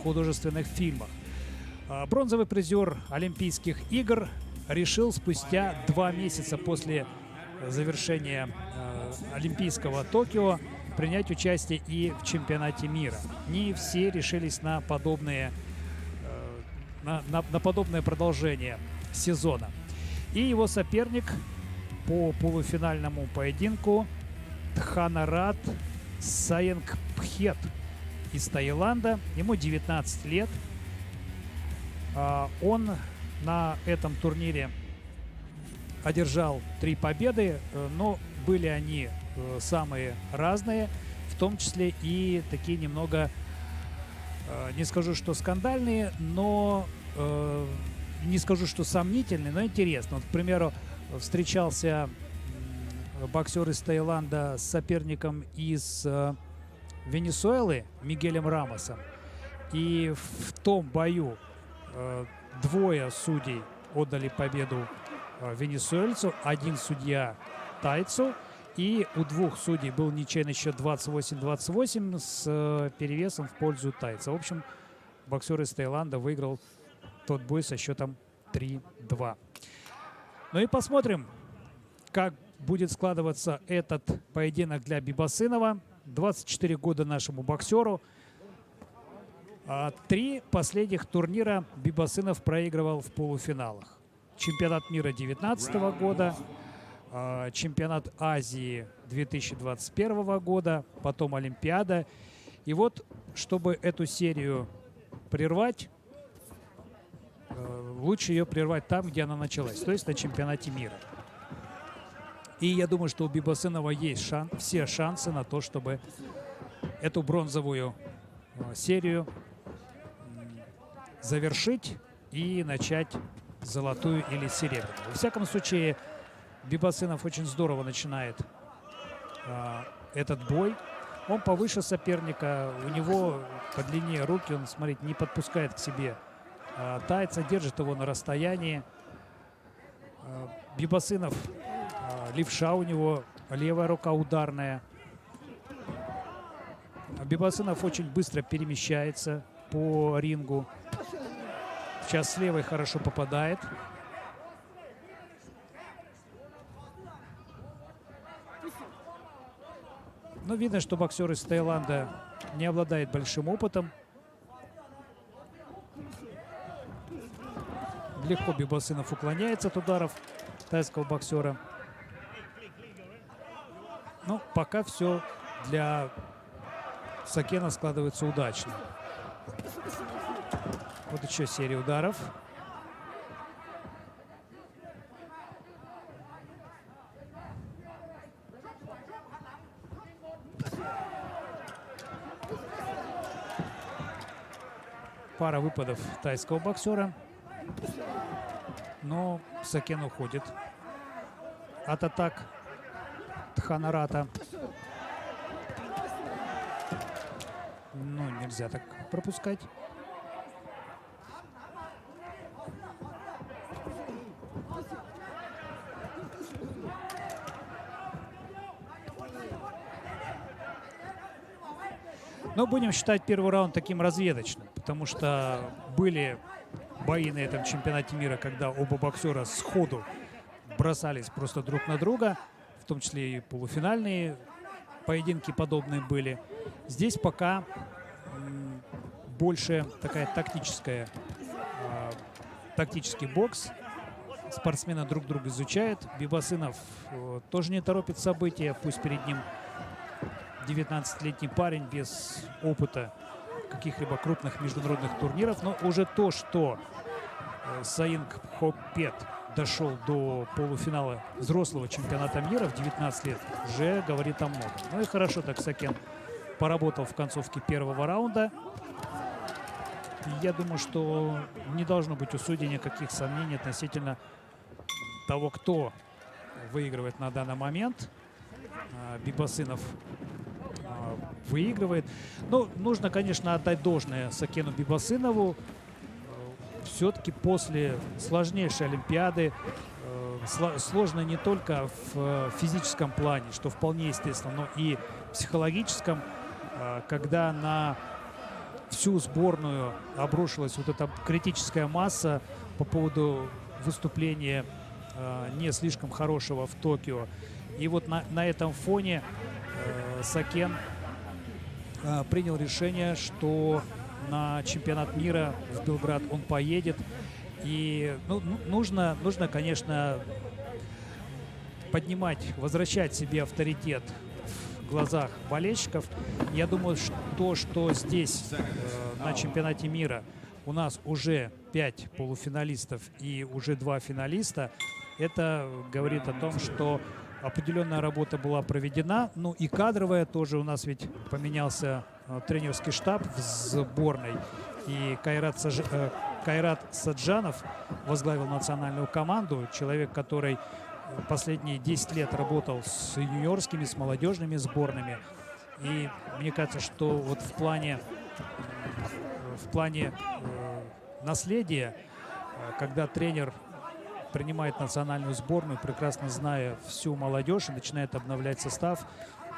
художественных фильмах. Бронзовый призер Олимпийских игр решил спустя 2 месяца после завершения Олимпийского Токио принять участие и в чемпионате мира. Не все решились на подобное продолжение сезона. И его соперник по полуфинальному поединку Тханарат Саенгпхет из Таиланда. Ему 19 лет. Он на этом турнире одержал 3 победы, но были они самые разные, в том числе и такие немного, не скажу, что скандальные, но не скажу, что сомнительные, но интересно. Вот, к примеру, встречался боксер из Таиланда с соперником из Венесуэлы Мигелем Рамосом. И в том бою 2 судей отдали победу венесуэльцу, 1 судья тайцу. И у 2 судей был ничейный счет 28-28 с перевесом в пользу тайца. В общем, боксер из Таиланда выиграл тот бой со счетом 3-2. Ну и посмотрим, как будет складываться этот поединок для Бибасынова. 24 года нашему боксеру. 3 последних турнира Бибасынов проигрывал в полуфиналах. Чемпионат мира 2019 года, чемпионат Азии 2021 года, потом Олимпиада. И вот, чтобы эту серию прервать, лучше ее прервать там, где она началась, то есть на чемпионате мира. И я думаю, что у Бибасынова есть все шансы на то, чтобы эту бронзовую серию завершить и начать золотую или серебряную. Во всяком случае, Бибасынов очень здорово начинает этот бой. Он повыше соперника, у него по длине руки, он, смотрите, не подпускает к себе тайца, держит его на расстоянии. Бибасынов, левша у него, левая рука ударная. Бибасынов очень быстро перемещается по рингу. Сейчас с левой хорошо попадает. Но видно, что боксер из Таиланда не обладает большим опытом. Легко Бибасынов уклоняется от ударов тайского боксера. Но пока все для Сакена складывается удачно. Вот еще серия ударов. Пара выпадов тайского боксера. Но Сакен уходит от атак Тханарата. Ну, нельзя так пропускать. Но будем считать первый раунд таким разведочным, потому что были бои на этом чемпионате мира, когда оба боксера сходу бросались просто друг на друга, в том числе и полуфинальные поединки подобные были. Здесь пока больше такая тактический бокс. Спортсмены друг друга изучают. Бибасынов тоже не торопит события, пусть перед ним 19-летний парень без опыта каких-либо крупных международных турниров. Но уже то, что Саенгпхет дошел до полуфинала взрослого чемпионата мира в 19 лет, уже говорит о многом. Ну и хорошо так Сакен поработал в концовке первого раунда. Я думаю, что не должно быть у судей никаких сомнений относительно того, кто выигрывает на данный момент. Бибасынов выигрывает. Но нужно, конечно, отдать должное Сакену Бибасынову. Все-таки после сложнейшей Олимпиады, сложно не только в физическом плане, что вполне естественно, но и в психологическом, когда на всю сборную обрушилась вот эта критическая масса по поводу выступления не слишком хорошего в Токио. И вот на этом фоне Сакен принял решение, что на чемпионат мира в Белград он поедет. И нужно, конечно, поднимать, возвращать себе авторитет в глазах болельщиков. Я думаю, что здесь на чемпионате мира у нас уже 5 полуфиналистов и уже 2 финалиста. Это говорит о том, что определенная работа была проведена. Ну и кадровая тоже. У нас ведь поменялся тренерский штаб в сборной. И Кайрат Саджанов возглавил национальную команду. Человек, который последние 10 лет работал с юниорскими, с молодежными сборными. И мне кажется, что вот в плане наследия, когда тренер принимает национальную сборную, прекрасно зная всю молодежь и начинает обновлять состав,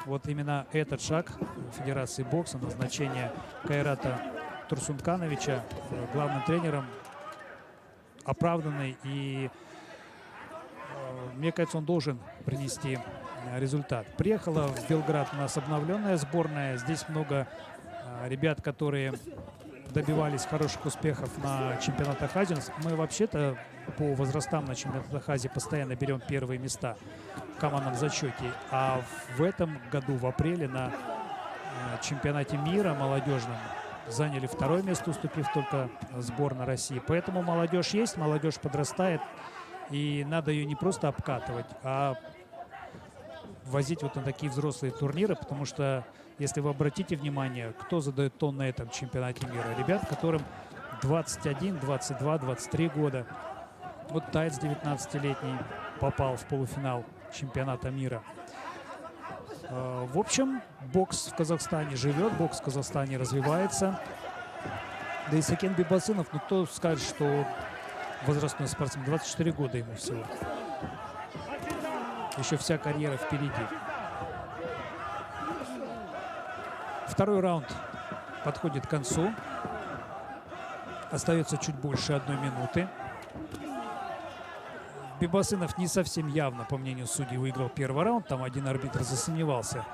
вот именно этот шаг Федерации бокса, назначение Кайрата Турсункановича главным тренером, оправданный, и мне кажется, он должен принести результат. Приехала в Белград у нас обновленная сборная. Здесь много ребят, которые добивались хороших успехов на чемпионатах Азии. Мы вообще-то по возрастам на чемпионатах Азии постоянно берем первые места в командном зачете. А в этом году, в апреле, на чемпионате мира молодежном заняли 2-е место, уступив только сборной России. Поэтому молодежь есть, молодежь подрастает. И надо ее не просто обкатывать, а возить вот на такие взрослые турниры, потому что, если вы обратите внимание, кто задает тон на этом чемпионате мира? Ребят, которым 21, 22, 23 года. Вот Тайц 19-летний попал в полуфинал чемпионата мира. В общем, бокс в Казахстане живет, бокс в Казахстане развивается. Да и Сакен Бибасынов, ну кто скажет, что возрастной спортсмен, 24 года ему всего. Еще вся карьера впереди. Второй раунд подходит к концу. Остается чуть больше 1 минуты. Бибасынов не совсем явно, по мнению судей, выиграл первый раунд. Там один арбитр засомневался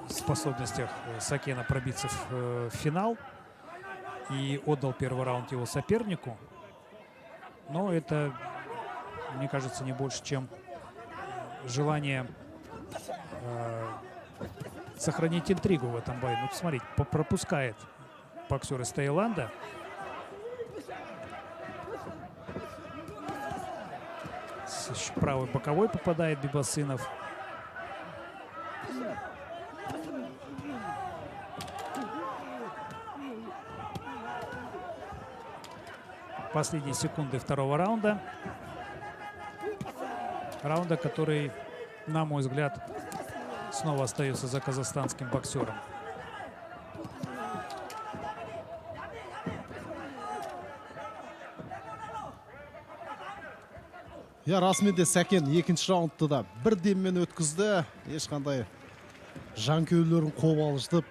в способностях Сакена пробиться в финал и отдал первый раунд его сопернику. Но это, мне кажется, не больше, чем желание сохранить интригу в этом бою. Ну, посмотрите, пропускает боксер из Таиланда. С правой боковой попадает Бибасынов. Последние секунды второго раунда. Раунда, который, на мой взгляд, снова остается за казахстанским боксером. Я расымен де Сакен екінші раундты да бір деммен өткізді. Ешқандай жанкүйерлерін қобалжытып,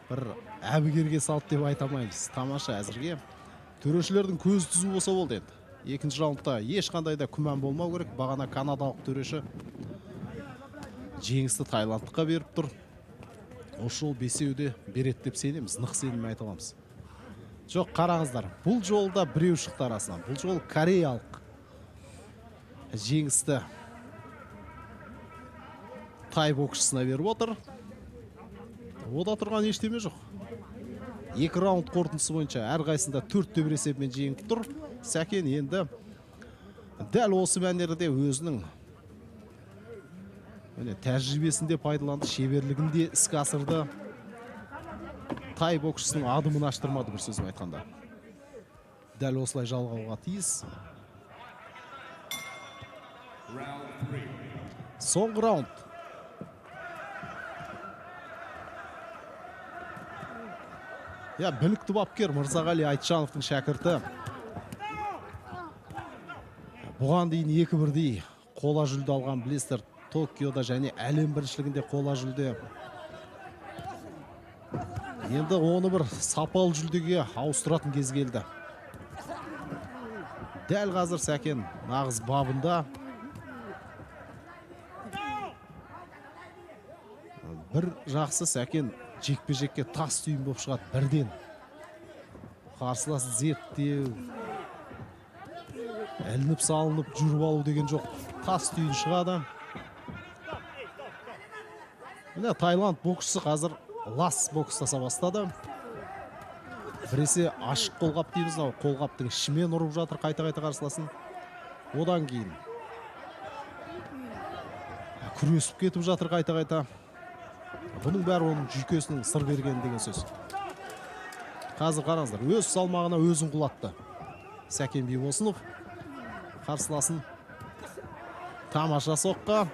бір әбігерге салды деп айта алмаймыз. Тамаша әзірге. Төрешілердің көз түзу болса болды енді. Екінші раундта ешқандай да күмән болмау керек. Бағана канадалық төреші жеңісті таиландыққа беріп тұр. Осы жол бесеуде береді деп сенеміз. Нық сеніммен айта аламыз. Жоқ, қараңыздар. Бұл жолда біреу шықты арасынан. Бұл жол кореялық жеңісті тай боксшысына беріп отыр. Ода тұрған ештеме жоқ. 2 раунд қорытындысы бойынша әрқайсында 4-те 1 есебімен жеңіп тұр. Сакен енді дәл осы мәнерде өзінің тәжірибесінде пайдаланды, шеберлігінде іске асырды. Тай боксшысының адымын аштырмады, бір сөзбен айтқанда. Дәл осылай жалғауға тиіс. Соңғы раунд. Я білікті бапкер Мырзағали Айтжановтың шәкірті. Бұған дейін 2-1-дей қола жүлде алған білесіздер. Токиода және әлем біріншілігінде қола жүлде Енді оны бір сапалы жүлдеге ауыстыратын кез келді. Дәл қазір Сәкен нағыз бабында. Бір жақсы Сәкен жекпе-жекке тас түйін болып шығады бірден. Қарсыласын зерттеу, ілініп салынып жүріп алу деген жоқ. Тас түйін шығады. Міне Таиланд боксшысы қазір лас бокстаса бастады. Біресе ашық қолғап дейміз, қолғаптың ішімен ұрып жатыр қайта-қайта қарсыласын. Одан кейін күресіп кетіп жатыр қайта-қайта. Бұның бәрі оның жүйкесінің сыр берген деген сөз. Қазір қараңыздар, өз салмағына өзін құлатты Сәкен Бибосынов. Қарсыласын тамаша соққа.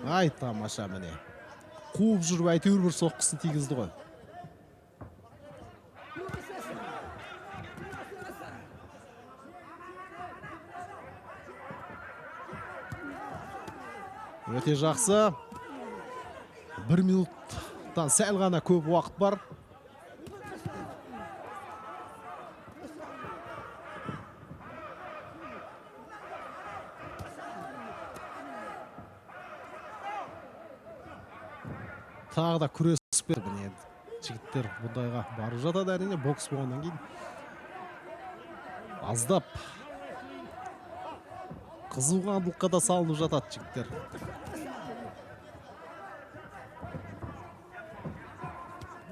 Ай, тамаша міне. Қуып жүріп әйтеуір бір соққысын тигізді ғой. Өте жақсы. 1 минуттан сәл ғана көп уақыт бар. Тағы да күресіп кетті. Міне жігіттер бұндайға барып жатады әрине, бокс болғаннан кейін. Аздап қызуғандылыққа да салынып жатады жігіттер.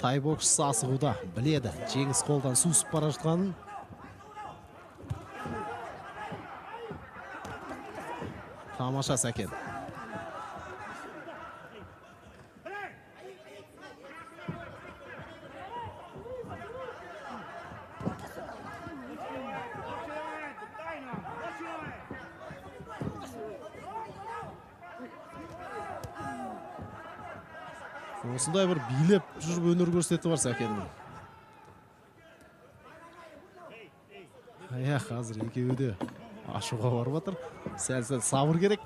Тай боксшысы асығуда біледі, жеңіс қолдан сусып бара жатқанын. Тамаша Сәкен. Осындай бір билеп жүріп өнер көрсетті бар Сәкеннің. Қазір екеуі де ашуға барып жатыр. Сәл-сәл сабыр керек.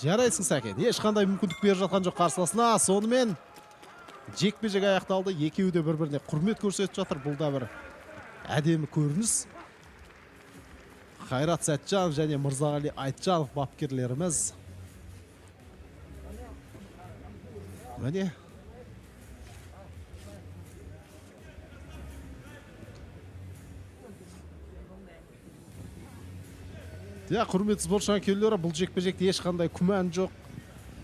Жарайсың Сәкен. Ешқандай мүмкіндік беріп жатқан жоқ қарсыласына. Сонымен жекпе-жек аяқталды. Екеуі де бір-біріне құрмет көрсетіп жатыр. Бұл да бір әдемі көрініс. Қайрат Сәтжанов және Мырзағали Айтжанов бапкерлеріміз. Міне. Құрметті спорт жанкүйерлері, бұл жекпе-жекте ешқандай күмән жоқ.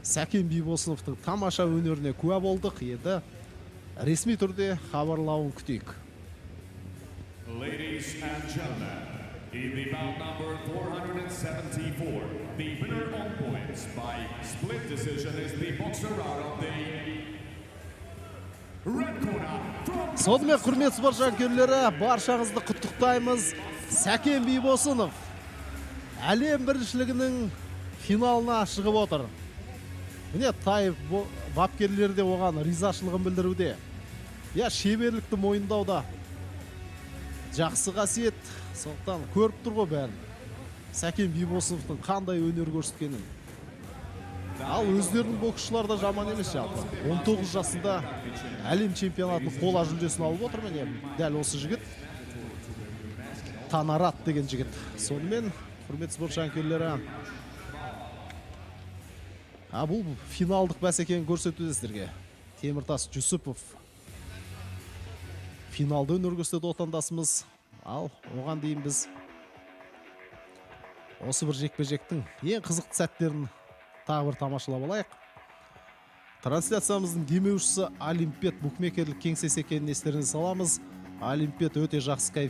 Сәкен Бибосыновтың тамаша өнеріне куә болдық. Енді ресми түрде хабарлауын күтейік. Ladies and gentlemen, in the bout number 474, the winner on points by split decision is the boxer out of the red corner. Сонымен құрметті спорт жанкүйерлері, баршаңызды құттықтаймыз. Сәкен Бибосынов әлем біріншілігінің финалына шығып отыр. Міне Тай бапкерлері де оған ризашылығын білдіруде. Шеберлікті мойындауда. Жақсы қасиет, сондықтан көріп тұр ғой бәрін. Сәкен Бибосыновтың қандай өнер көрсеткенін. Ал өздерінің боксшылар да жаман емес жалпы. 19 жасында әлем чемпионатының қола жүлдесін алып отыр. Міне дәл осы жігіт Танарат деген жігіт. Сонымен құрметті спорт жанкүйерлері, бұл финалдық бәсекені көрсетуде сіздерге. Теміртас Жүсіпов финалда өнер көрсетті отандасымыз. Ал оған дейін біз осы бір жекпе-жектің ең қызықты сәттерін тағы бір тамашалап алайық. Трансляциямыздың демеушісі Олимпет букмекерлік кеңсесі екенін естеріңізге саламыз. Олимпет өте жақсы коэффициент